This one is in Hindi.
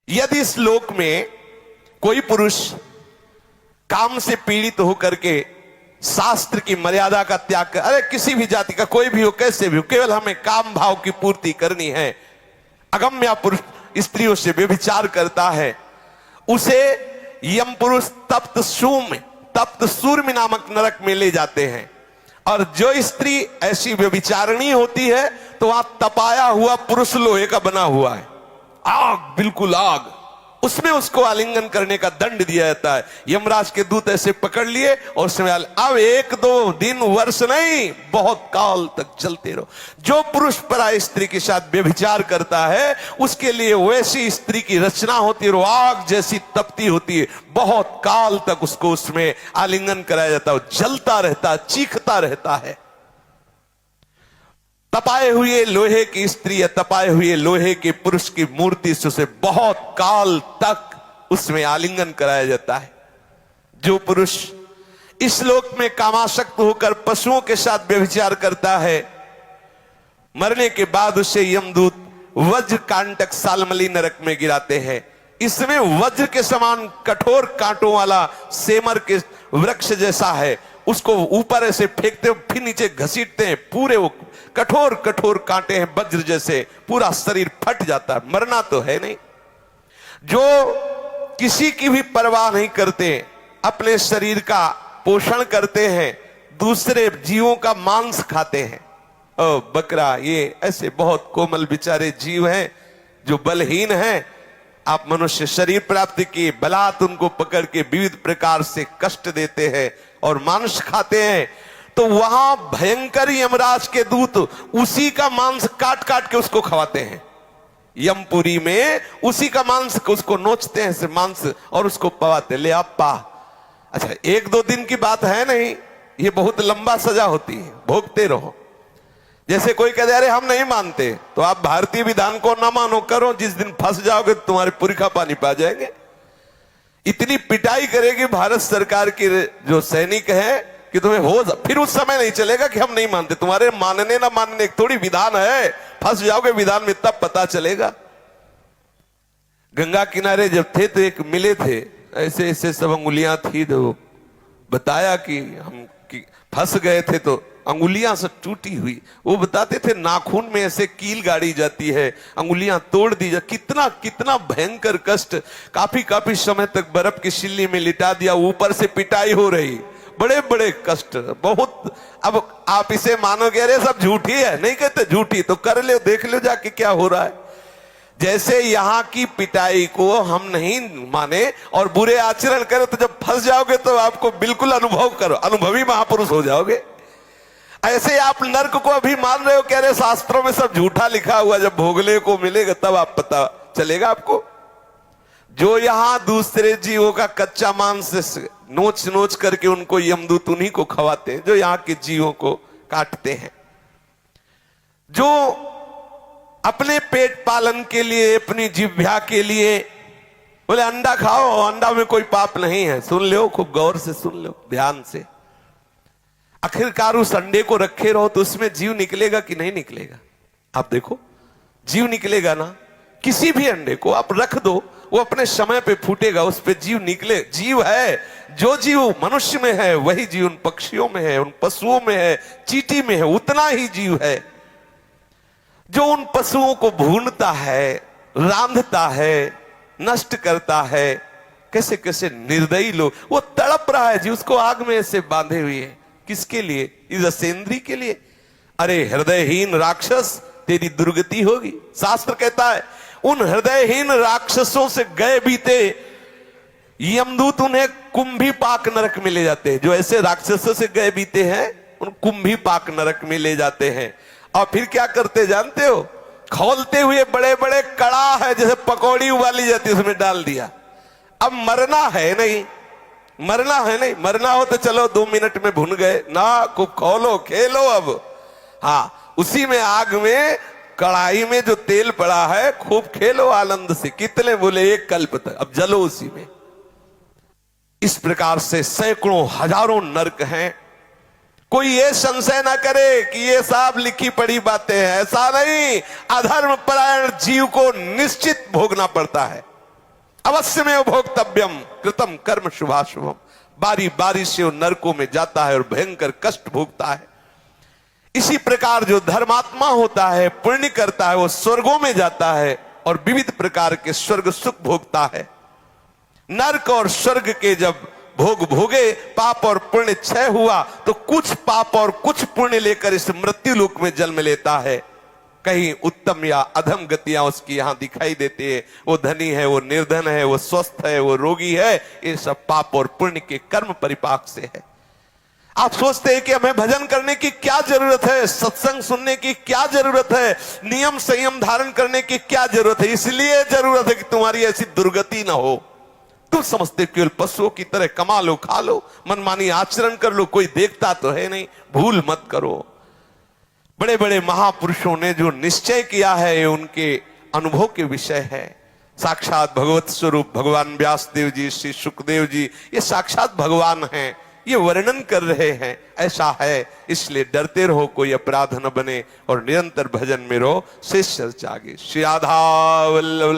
यदि इस लोक में कोई पुरुष काम से पीड़ित होकर के शास्त्र की मर्यादा का त्याग कर, अरे किसी भी जाति का कोई भी हो, कैसे भी हो, केवल हमें काम भाव की पूर्ति करनी है, अगम्य पुरुष स्त्रियों से व्यभिचार करता है, उसे यम पुरुष तप्त सूर्य नामक नरक में ले जाते हैं। और जो स्त्री ऐसी व्यभिचारिणी होती है तो वहां तपाया हुआ पुरुष लोहे का बना हुआ है, आग, बिल्कुल आग, उसमें उसको आलिंगन करने का दंड दिया जाता है। यमराज के दूत ऐसे पकड़ लिए और उसमें अब 1-2 दिन वर्ष नहीं, बहुत काल तक चलते रहो। जो पुरुष पराई स्त्री के साथ व्यभिचार करता है उसके लिए वैसी स्त्री की रचना होती है, वो आग जैसी तपती होती है, बहुत काल तक उसको उसमें आलिंगन कराया जाता है, जलता रहता है, चीखता रहता है। तपाए हुए लोहे की स्त्री या तपाए हुए लोहे के पुरुष की मूर्ति से उसे बहुत काल तक उसमें आलिंगन कराया जाता है। जो पुरुष इस लोक में कामासक्त होकर पशुओं के साथ व्यभिचार करता है, मरने के बाद उसे यमदूत वज्र कांटक सालमली नरक में गिराते हैं। इसमें वज्र के समान कठोर कांटों वाला सेमर के वृक्ष जैसा है, उसको ऊपर ऐसे फेंकते फिर नीचे घसीटते हैं, पूरे वो कठोर कठोर कांटे हैं वज्र जैसे, पूरा शरीर फट जाता है। मरना तो है नहीं। जो किसी की भी परवाह नहीं करते, अपने शरीर का पोषण करते हैं, दूसरे जीवों का मांस खाते हैं। ओ बकरा, ये ऐसे बहुत कोमल बेचारे जीव हैं जो बलहीन हैं। आप मनुष्य शरीर प्राप्ति की बलात् उनको पकड़ के विविध प्रकार से कष्ट देते हैं और मांस खाते हैं, तो वहां भयंकर यमराज के दूत उसी का मांस काट काट के उसको खवाते हैं। यमपुरी में उसी का मांस उसको नोचते हैं से मांस और उसको पवाते, ले आप पा। अच्छा, 1-2 दिन की बात है नहीं, ये बहुत लंबा सजा होती है, भोगते रहो। जैसे कोई कहते अरे हम नहीं मानते, तो आप भारतीय विधान को ना मानो, करो, जिस दिन फंस जाओगे तो तुम्हारे पुरखा पानी पा जाएंगे। इतनी पिटाई करेगी भारत सरकार की जो सैनिक है कि तुम्हें फिर उस समय नहीं चलेगा कि हम नहीं मानते। तुम्हारे मानने ना मानने एक थोड़ी विधान है, फंस जाओगे विधान में तब पता चलेगा। गंगा किनारे जब थे तो एक मिले थे, ऐसे ऐसे सब अंगुलियां थी, तो बताया कि हम फंस गए थे तो अंगुलियां सब टूटी हुई। वो बताते थे नाखून में ऐसे कील गाड़ी जाती है, अंगुलियां तोड़ दी जा, कितना कितना भयंकर कष्ट। काफी समय तक बर्फ की सिल्ली में लिटा दिया, ऊपर से पिटाई हो रही, बड़े बड़े कष्ट, बहुत। अब आप इसे मानोगे अरे सब झूठी है, नहीं कहते झूठी, तो कर लो, देख लो जाके क्या हो रहा है। जैसे यहाँ की पिटाई को हम नहीं माने और बुरे आचरण करें, तो जब फंस जाओगे तो आपको बिल्कुल अनुभव करो, अनुभवी महापुरुष हो जाओगे। ऐसे आप नर्क को अभी मान रहे हो, कह रहे शास्त्रों में सब झूठा लिखा हुआ, जब भोगले को मिलेगा तब आप पता चलेगा आपको। जो यहां दूसरे जीवों का कच्चा मांस नोच नोच करके उनको यमदूत उन्हीं को खवाते हैं, जो यहाँ के जीवों को काटते हैं। जो अपने पेट पालन के लिए, अपनी जिह्वा के लिए बोले अंडा खाओ, अंडा में कोई पाप नहीं है, सुन लो, खूब गौर से सुन लो, ध्यान से। आखिरकार उस अंडे को रखे रहो तो उसमें जीव निकलेगा कि नहीं निकलेगा? आप देखो, जीव निकलेगा ना। किसी भी अंडे को आप रख दो, वो अपने समय पे फूटेगा, उस पे जीव निकले। जीव है, जो जीव मनुष्य में है वही जीव उन पक्षियों में है, उन पशुओं में है, चींटी में है, उतना ही जीव है। जो उन पशुओं को भूनता है, रांधता है, नष्ट करता है, कैसे कैसे निर्दयी लोग, वो तड़प रहा है जी, उसको आग में ऐसे बांधे हुए है। किसके लिए? इस असेंद्री के लिए। अरे हृदयहीन राक्षस, तेरी दुर्गति होगी। शास्त्र कहता है उन हृदयहीन राक्षसों से गए बीते यमदूत उन्हें कुंभी पाक नरक में ले जाते हैं। जो ऐसे राक्षसों से गए बीते हैं उन कुंभी पाक नरक में ले जाते हैं। और फिर क्या करते जानते हो? खोलते हुए बड़े बड़े कड़ा है, जैसे पकौड़ी उबाली जाती है, उसमें डाल दिया। अब मरना है नहीं, मरना है नहीं, मरना हो तो चलो 2 मिनट में भुन गए ना, खूब खोलो, खेलो। अब हाँ, उसी में आग में, कढ़ाई में जो तेल पड़ा है, खूब खेलो आनंद से। कितने बोले? 1 कल्प तक, अब जलो उसी में। इस प्रकार से सैकड़ों हजारों नरक हैं। कोई ये संशय ना करे कि ये सब लिखी पढ़ी बातें हैं, ऐसा नहीं। अधर्म परायण जीव को निश्चित भोगना पड़ता है। अवश्य में भोक्तव्यम कृतम कर्म शुभाशुभम। बारी बारी से वो नरकों में जाता है और भयंकर कष्ट भोगता है। इसी प्रकार जो धर्मात्मा होता है, पुण्य करता है, वो स्वर्गों में जाता है और विविध प्रकार के स्वर्ग सुख भोगता है। नरक और स्वर्ग के जब भोग भोगे, पाप और पुण्य क्षय हुआ, तो कुछ पाप और कुछ पुण्य लेकर इस मृत्यु लोक में जन्म लेता है। कहीं उत्तम या अधम गतियां उसकी यहां दिखाई देती है। वो धनी है, वो निर्धन है, वो स्वस्थ है, वो रोगी है, ये सब पाप और पुण्य के कर्म परिपाक से है। आप सोचते हैं कि हमें भजन करने की क्या जरूरत है, सत्संग सुनने की क्या जरूरत है, नियम संयम धारण करने की क्या जरूरत है? इसलिए जरूरत है कि तुम्हारी ऐसी दुर्गति ना हो। तुम समझते केवल पशुओं की तरह कमा लो, खा लो, मनमानी आचरण कर लो, कोई देखता तो है नहीं। भूल मत करो। बड़े बड़े महापुरुषों ने जो निश्चय किया है, ये उनके अनुभव के विषय है। साक्षात भगवत स्वरूप भगवान व्यासदेव जी, श्री सुखदेव जी, ये साक्षात भगवान हैं, ये वर्णन कर रहे हैं। ऐसा है, इसलिए डरते रहो, कोई अपराध न बने और निरंतर भजन में रहो। शेष चर्चा आगे। श्री राधा वल्लभ।